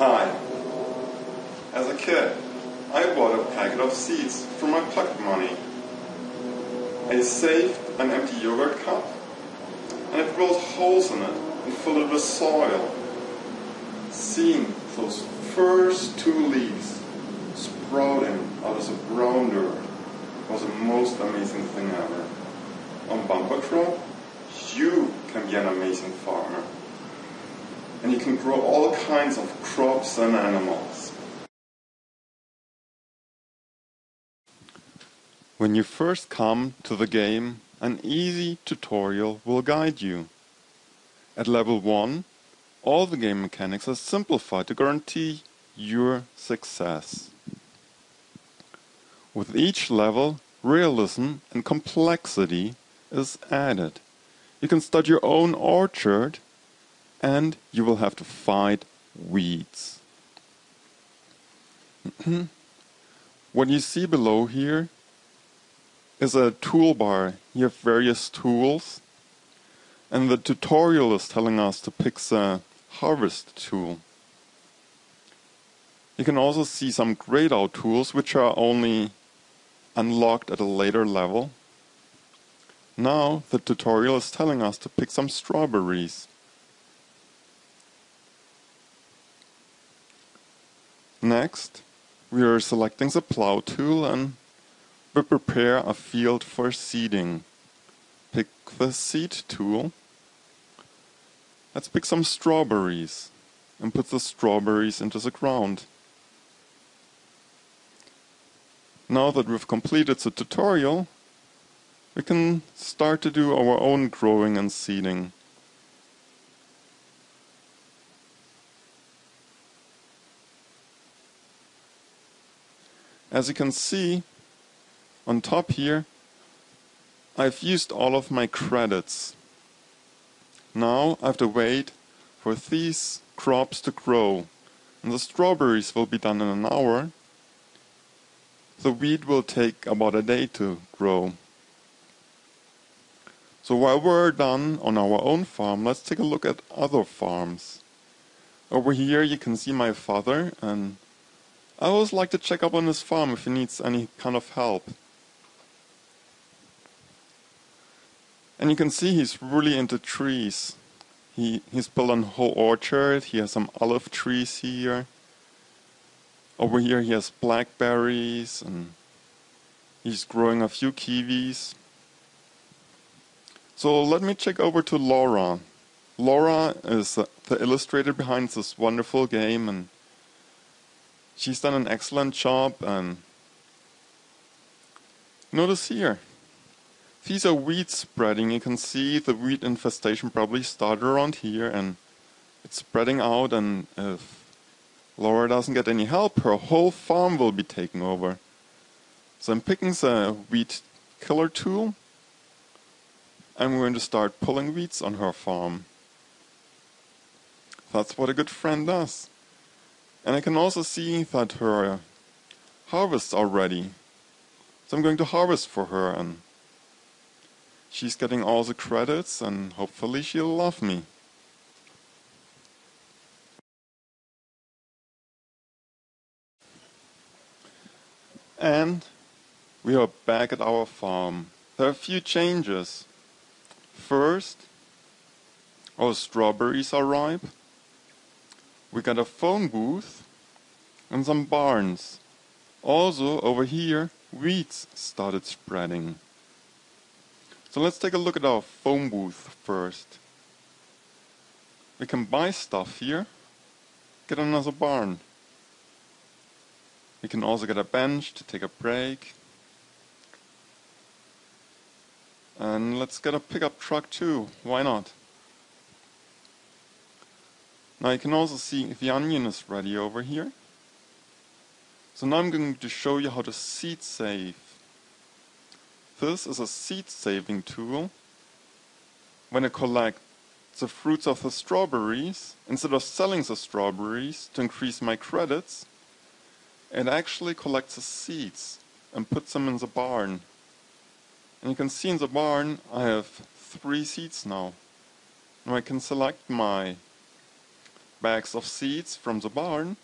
Hi. As a kid, I bought a packet of seeds from my pocket money. I saved an empty yogurt cup and it drilled holes in it and filled it with soil. Seeing those first 2 leaves sprouting out of the brown dirt was the most amazing thing ever. On Bumper Crop, you can be an amazing farmer. And you can grow all kinds of crops and animals. When you first come to the game, an easy tutorial will guide you. At level 1, all the game mechanics are simplified to guarantee your success. With each level, realism and complexity is added. You can start your own orchard and you will have to fight weeds. What you see below here is a toolbar. You have various tools, and the tutorial is telling us to pick the harvest tool. You can also see some grayed out tools which are only unlocked at a later level. Now the tutorial is telling us to pick some strawberries. Next, we are selecting the plow tool and we prepare a field for seeding. Pick the seed tool. Let's pick some strawberries and put the strawberries into the ground. Now that we've completed the tutorial, we can start to do our own growing and seeding. As you can see, on top here, I've used all of my credits. Now I have to wait for these crops to grow, and the strawberries will be done in an hour. The wheat will take about a day to grow. So while we're done on our own farm, let's take a look at other farms. Over here you can see my father, and I always like to check up on his farm if he needs any kind of help. And you can see he's really into trees. He's built a whole orchard. He has some olive trees here. Over here he has blackberries, and he's growing a few kiwis. So let me check over to Laura. Laura is the illustrator behind this wonderful game, and she's done an excellent job. And notice here, these are weeds spreading. You can see the weed infestation probably started around here and it's spreading out, and if Laura doesn't get any help, her whole farm will be taken over. So I'm picking the weed killer tool. I'm going to start pulling weeds on her farm. That's what a good friend does. And I can also see that her harvests are ready. So I'm going to harvest for her, and she's getting all the credits, and hopefully she'll love me. And we are back at our farm. There are a few changes. First, our strawberries are ripe. We got a phone booth and some barns. Also, over here, weeds started spreading. So let's take a look at our phone booth first. We can buy stuff here, get another barn. We can also get a bench to take a break. And let's get a pickup truck too, why not? Now you can also see the onion is ready over here. So now I'm going to show you how to seed save. This is a seed saving tool. When I collect the fruits of the strawberries, instead of selling the strawberries to increase my credits, it actually collects the seeds and puts them in the barn. And you can see in the barn I have 3 seeds now. Now I can select my bags of seeds from the barn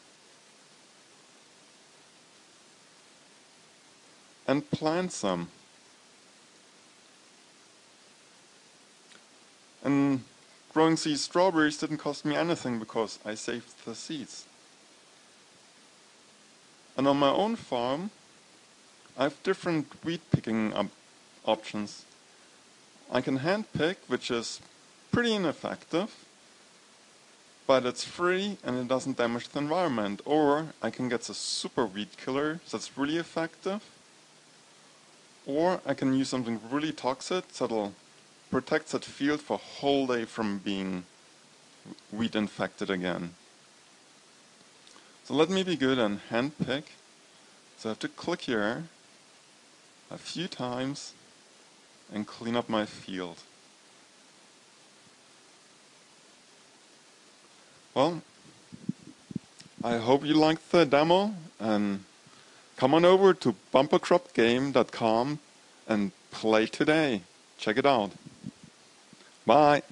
and plant some. And growing these strawberries didn't cost me anything because I saved the seeds. And on my own farm, I have different weed picking options. I can hand pick, which is pretty ineffective, but it's free and it doesn't damage the environment. Or I can get the super weed killer that's really effective. Or I can use something really toxic that'll protect that field for a whole day from being weed infected again. So let me be good and hand pick. So I have to click here a few times and clean up my field. Well, I hope you liked the demo, and come on over to bumpercropgame.com and play today. Check it out. Bye.